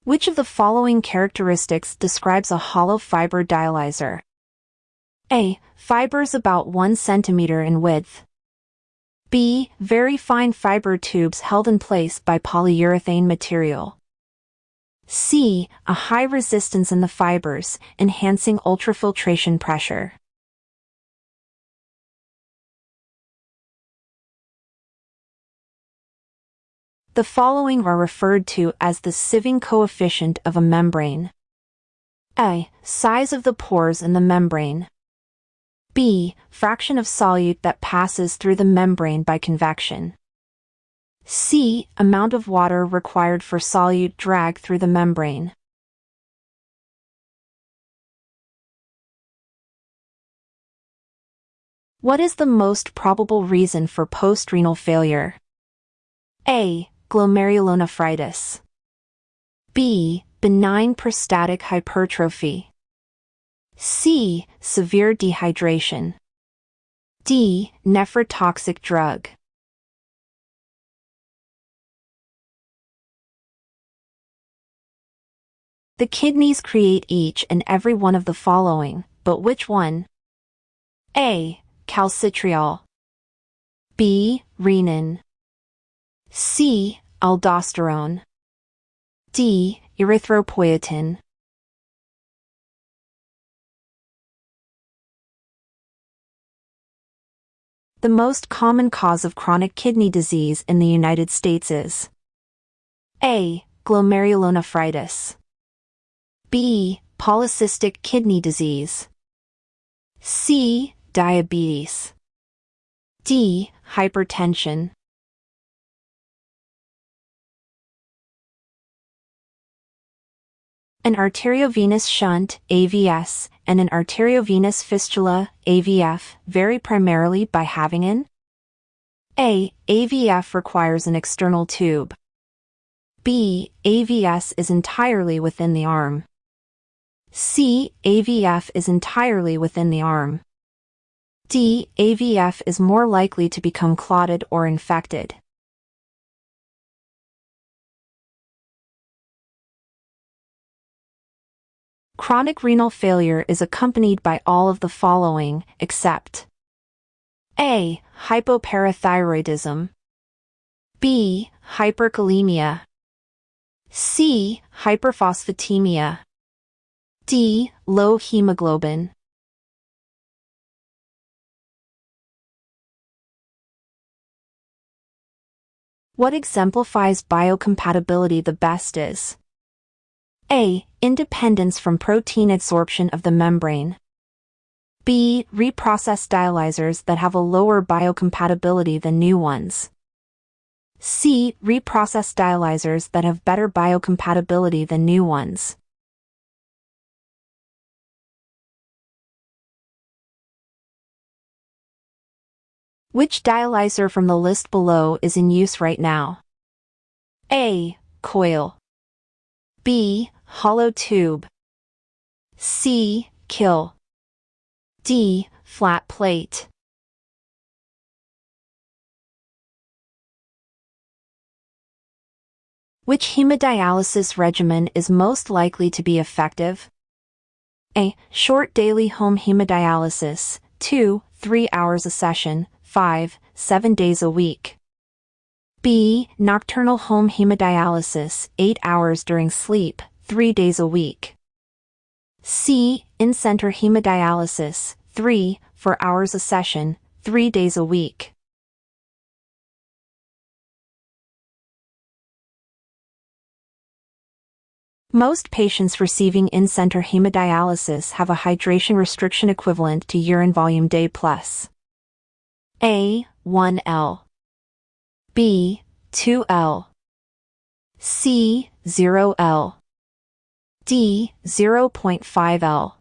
Which of the following characteristics describes a hollow fiber dialyzer? A. Fibers about 1 centimeter in width. B. Very fine fiber tubes held in place by polyurethane material. C. A high resistance in the fibers, enhancing ultrafiltration pressure. The following are referred to as the sieving coefficient of a membrane. A. Size of the pores in the membrane. B. Fraction of solute that passes through the membrane by convection. C. Amount of water required for solute drag through the membrane. What is the most probable reason for postrenal failure? A. Glomerulonephritis. B. Benign prostatic hypertrophy. C. Severe dehydration. D. Nephrotoxic drug. The kidneys create each and every one of the following, but which one? A. Calcitriol. B. Renin. C. Aldosterone. D. Erythropoietin. The most common cause of chronic kidney disease in the United States is A. Glomerulonephritis. B. Polycystic kidney disease. C. Diabetes. D. Hypertension. An arteriovenous shunt, AVS, and an arteriovenous fistula, AVF, vary primarily by having an A. AVF requires an external tube. B. AVS is entirely within the arm. C. AVF is entirely within the arm. D. AVF is more likely to become clotted or infected. Chronic renal failure is accompanied by all of the following, except A. Hypoparathyroidism. B. Hyperkalemia. C. Hyperphosphatemia. D. Low hemoglobin. What exemplifies biocompatibility the best is A. Independence from protein adsorption of the membrane. B. Reprocessed dialyzers that have a lower biocompatibility than new ones. C. Reprocessed dialyzers that have better biocompatibility than new ones. Which dialyzer from the list below is in use right now? A. Coil. B. Hollow tube. C. Kill. D. Flat plate. Which hemodialysis regimen is most likely to be effective? A. Short daily home hemodialysis, 2-3 hours a session, 5-7 days a week. B. Nocturnal home hemodialysis, 8 hours during sleep, 3 days a week. C. In-center hemodialysis, 3-4 hours a session, 3 days a week. Most patients receiving in-center hemodialysis have a hydration restriction equivalent to urine volume day plus A. 1 L. B. 2 L. C. 0 L. D. 0.5 L.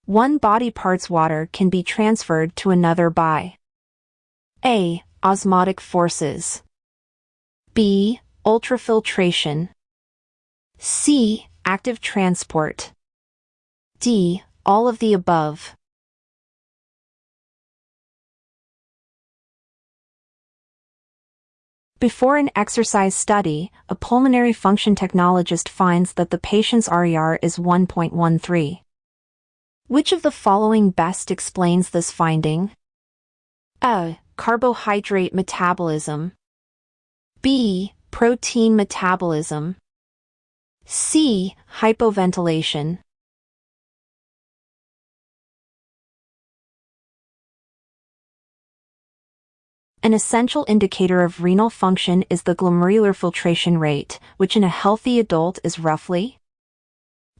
One body part's water can be transferred to another by A. Osmotic forces. B. Ultrafiltration. C. Active transport. D. All of the above. Before an exercise study, a pulmonary function technologist finds that the patient's RER is 1.13. Which of the following best explains this finding? A. Carbohydrate metabolism. B. Protein metabolism. C. Hypoventilation. An essential indicator of renal function is the glomerular filtration rate, which in a healthy adult is roughly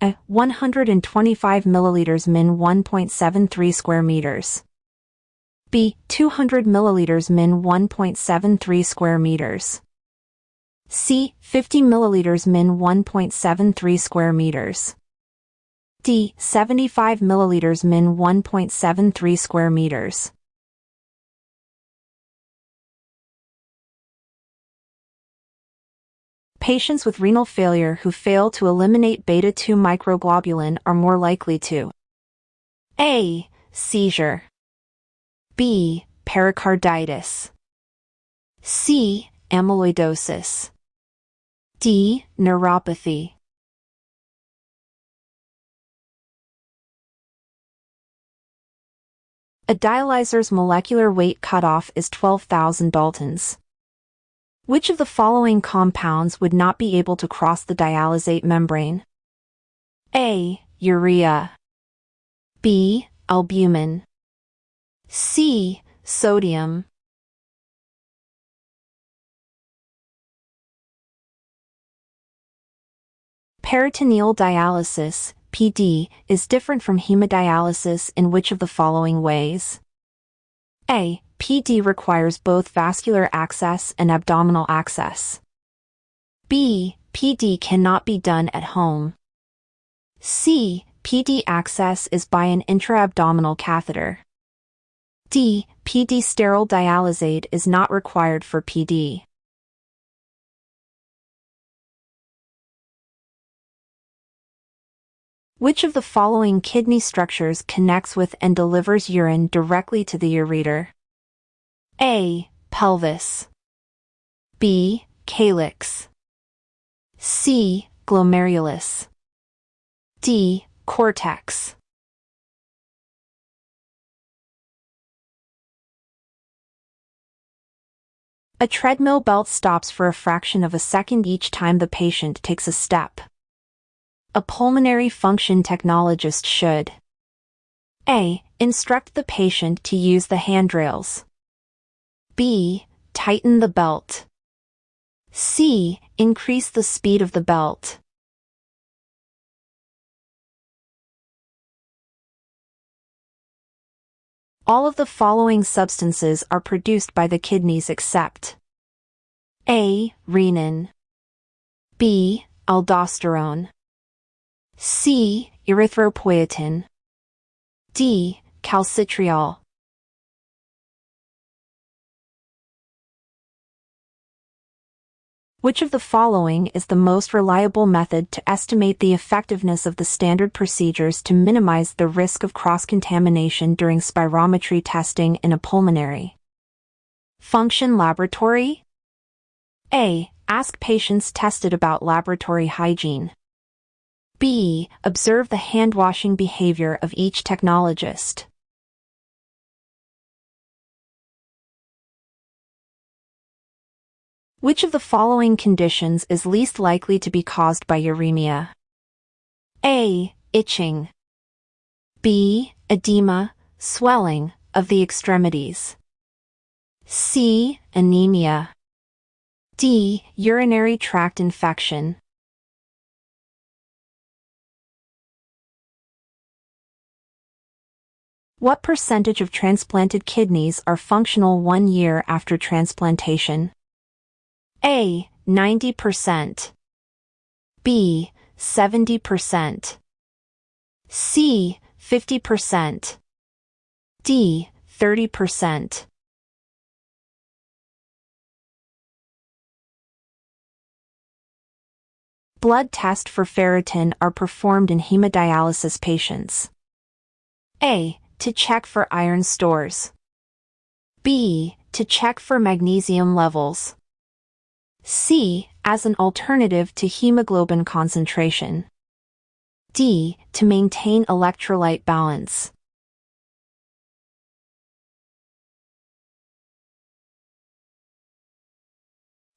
A. 125 milliliters min 1.73 square meters. B. 200 milliliters min 1.73 square meters. C. 50 milliliters min 1.73 square meters. D. 75 milliliters min 1.73 square meters. Patients with renal failure who fail to eliminate beta-2 microglobulin are more likely to A. Seizure. B. Pericarditis. C. Amyloidosis. D. Neuropathy. A dialyzer's molecular weight cutoff is 12,000 Daltons. Which of the following compounds would not be able to cross the dialysate membrane? A. Urea. B. Albumin. C. Sodium. Peritoneal dialysis, PD, is different from hemodialysis in which of the following ways? A. PD requires both vascular access and abdominal access. B. PD cannot be done at home. C. PD access is by an intra-abdominal catheter. D. PD sterile dialysate is not required for PD. Which of the following kidney structures connects with and delivers urine directly to the ureter? A. Pelvis. B. Calyx. C. Glomerulus. D. Cortex. A treadmill belt stops for a fraction of a second each time the patient takes a step. A pulmonary function technologist should A. Instruct the patient to use the handrails. B. Tighten the belt. C. Increase the speed of the belt. All of the following substances are produced by the kidneys except A. Renin. B. Aldosterone. C. Erythropoietin. D. Calcitriol. Which of the following is the most reliable method to estimate the effectiveness of the standard procedures to minimize the risk of cross-contamination during spirometry testing in a pulmonary function laboratory? A. Ask patients tested about laboratory hygiene. B. Observe the hand-washing behavior of each technologist. Which of the following conditions is least likely to be caused by uremia? A. Itching. B. Edema, swelling, of the extremities. C. Anemia. D. Urinary tract infection. What percentage of transplanted kidneys are functional 1 year after transplantation? A. 90%. B. 70%. C. 50%. D. 30%. Blood tests for ferritin are performed in hemodialysis patients. A. To check for iron stores. B. To check for magnesium levels. C. As an alternative to hemoglobin concentration. D. To maintain electrolyte balance.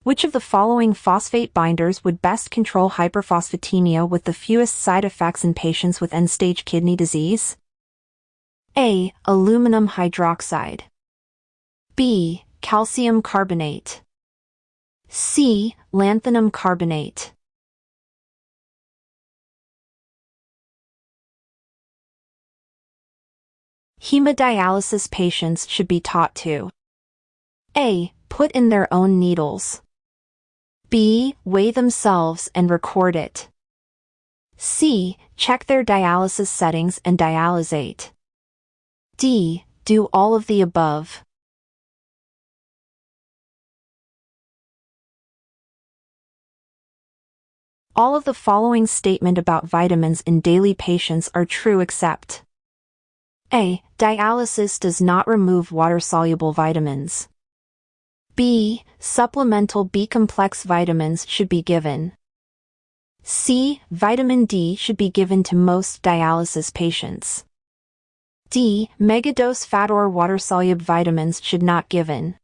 Which of the following phosphate binders would best control hyperphosphatemia with the fewest side effects in patients with end-stage kidney disease? A. Aluminum hydroxide. B. Calcium carbonate. C. Lanthanum carbonate. Hemodialysis patients should be taught to A. Put in their own needles. B. Weigh themselves and record it. C. Check their dialysis settings and dialysate. D. Do all of the above. All of the following statement about vitamins in daily patients are true except A. Dialysis does not remove water-soluble vitamins. B. Supplemental B-complex vitamins should be given. C. Vitamin D should be given to most dialysis patients. D. Megadose fat or water-soluble vitamins should not given.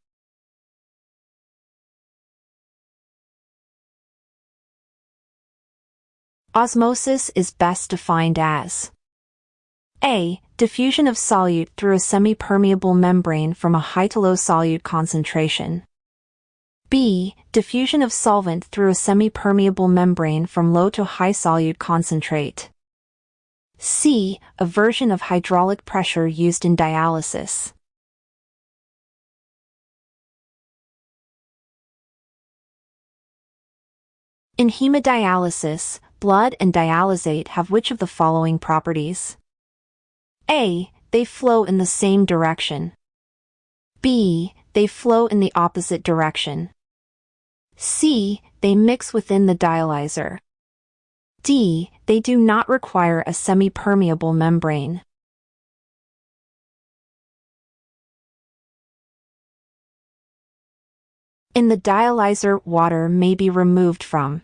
Osmosis is best defined as A. Diffusion of solute through a semi-permeable membrane from a high to low solute concentration. B. Diffusion of solvent through a semi-permeable membrane from low to high solute concentrate. C. A version of hydraulic pressure used in dialysis. In hemodialysis, blood and dialysate have which of the following properties? A. They flow in the same direction. B. They flow in the opposite direction. C. They mix within the dialyzer. D. They do not require a semi-permeable membrane. In the dialyzer, water may be removed from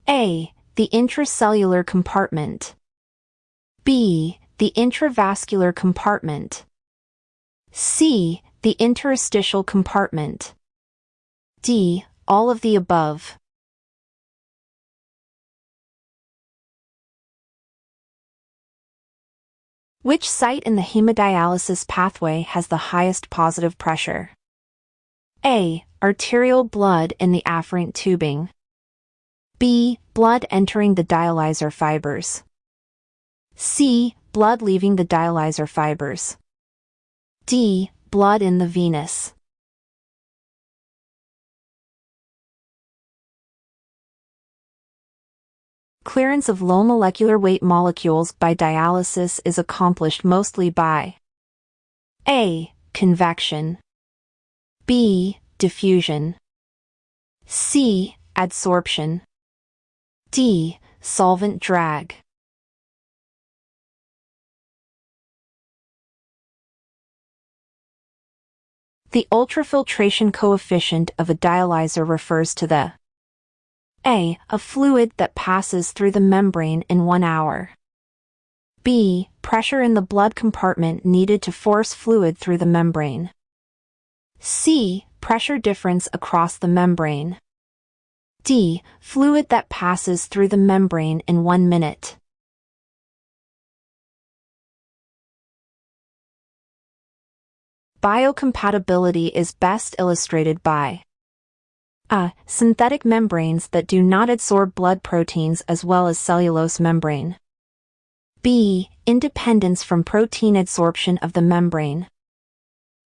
A. The intracellular compartment. B. The intravascular compartment. C. The interstitial compartment. D. All of the above. Which site in the hemodialysis pathway has the highest positive pressure? A. Arterial blood in the afferent tubing. B. Blood entering the dialyzer fibers. C. Blood leaving the dialyzer fibers. D. Blood in the venous. Clearance of low molecular weight molecules by dialysis is accomplished mostly by A. Convection. B. Diffusion. C. Adsorption. D. Solvent drag. The ultrafiltration coefficient of a dialyzer refers to the A. A fluid that passes through the membrane in 1 hour. B. Pressure in the blood compartment needed to force fluid through the membrane. C. Pressure difference across the membrane. D. Fluid that passes through the membrane in 1 minute. Biocompatibility is best illustrated by A. Synthetic membranes that do not adsorb blood proteins as well as cellulose membrane. B. Independence from protein adsorption of the membrane.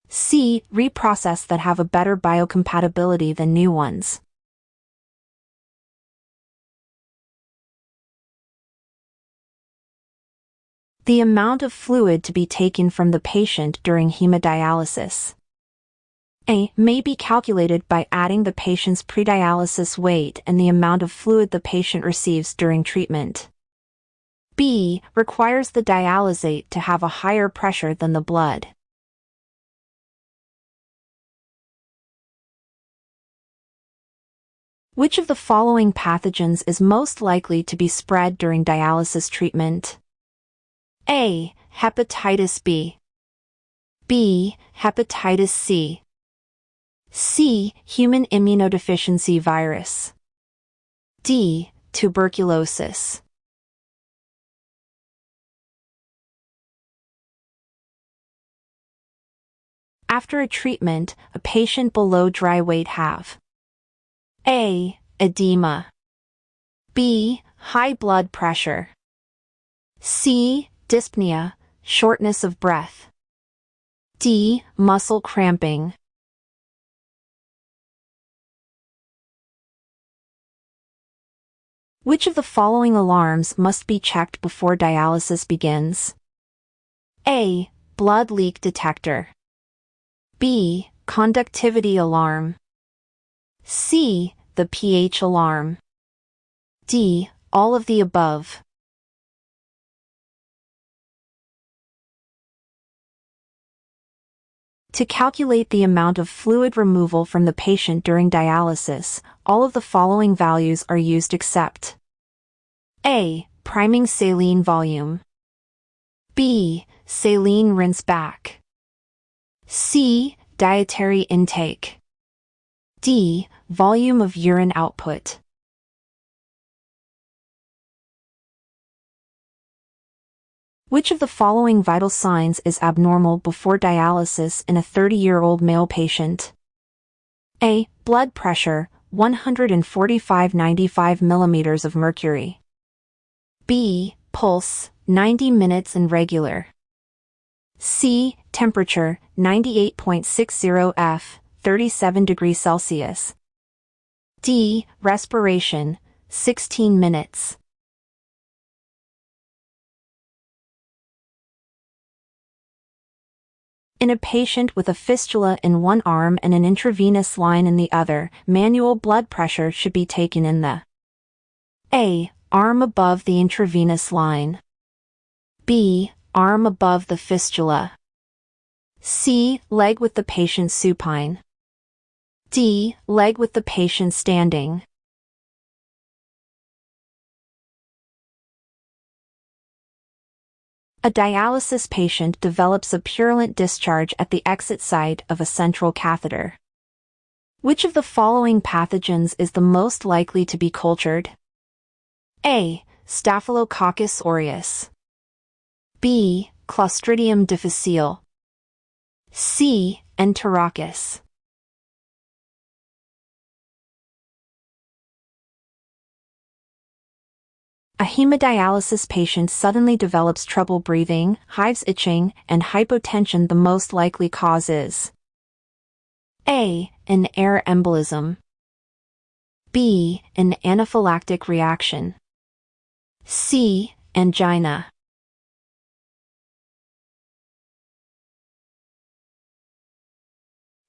C. Reprocessed that have a better biocompatibility than new ones. The amount of fluid to be taken from the patient during hemodialysis. A. May be calculated by adding the patient's pre-dialysis weight and the amount of fluid the patient receives during treatment. B. Requires the dialysate to have a higher pressure than the blood. Which of the following pathogens is most likely to be spread during dialysis treatment? A. Hepatitis B. B. Hepatitis C. C. Human immunodeficiency virus. D. Tuberculosis. After a treatment, a patient below dry weight have A. Edema. B. High blood pressure. C. Dyspnea, shortness of breath. D. Muscle cramping. Which of the following alarms must be checked before dialysis begins? A. Blood leak detector. B. Conductivity alarm. C. The pH alarm. D. All of the above. To calculate the amount of fluid removal from the patient during dialysis, all of the following values are used except A. Priming saline volume. B. Saline rinse back. C. Dietary intake. D. Volume of urine output. Which of the following vital signs is abnormal before dialysis in a 30-year-old male patient? A. Blood pressure, 145/95 mm of mercury. B. Pulse, 90 minutes and regular. C. Temperature, 98.60 F, 37 degrees Celsius. D. Respiration, 16 minutes. In a patient with a fistula in one arm and an intravenous line in the other, manual blood pressure should be taken in the A. Arm above the intravenous line. B. Arm above the fistula. C. Leg with the patient supine. D. Leg with the patient standing. A dialysis patient develops a purulent discharge at the exit site of a central catheter. Which of the following pathogens is the most likely to be cultured? A. Staphylococcus aureus. B. Clostridium difficile. C. Enterococcus. A hemodialysis patient suddenly develops trouble breathing, hives itching, and hypotension. The most likely cause is A. An air embolism. B. An anaphylactic reaction. C. Angina.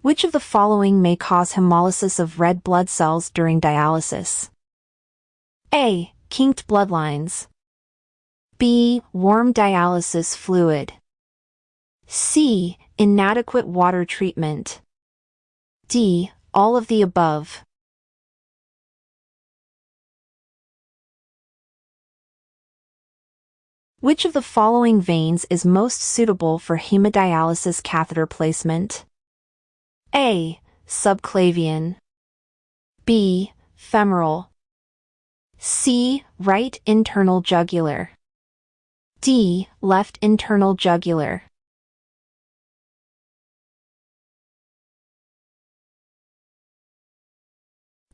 Which of the following may cause hemolysis of red blood cells during dialysis? A. Kinked bloodlines. B. Warm dialysis fluid. C. Inadequate water treatment. D. All of the above. Which of the following veins is most suitable for hemodialysis catheter placement? A. Subclavian. B. Femoral. C. Right internal jugular. D. Left internal jugular.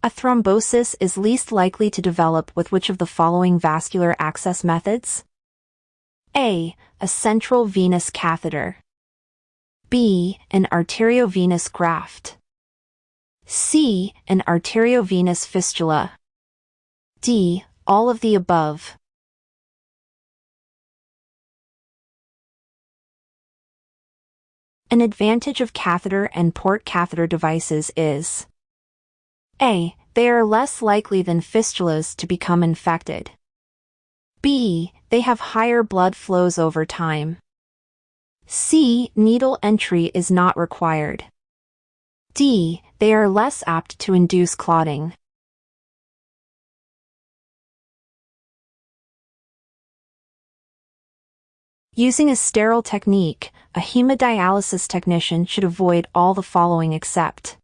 A thrombosis is least likely to develop with which of the following vascular access methods? A. A central venous catheter. B. An arteriovenous graft. C. An arteriovenous fistula. D. All of the above. An advantage of catheter and port catheter devices is A. They are less likely than fistulas to become infected. B. They have higher blood flows over time. C. Needle entry is not required. D. They are less apt to induce clotting. Using a sterile technique, a hemodialysis technician should avoid all the following except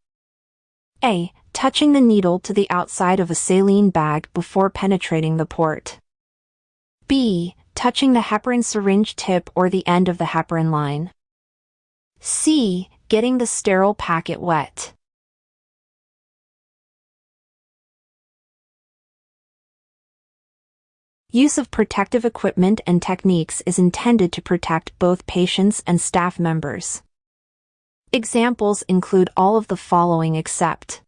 A. Touching the needle to the outside of a saline bag before penetrating the port. B. Touching the heparin syringe tip or the end of the heparin line. C. Getting the sterile packet wet. Use of protective equipment and techniques is intended to protect both patients and staff members. Examples include all of the following except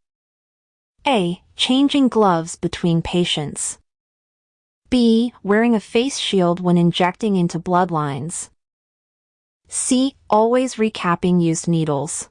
A. Changing gloves between patients. B. Wearing a face shield when injecting into bloodlines. C. Always recapping used needles.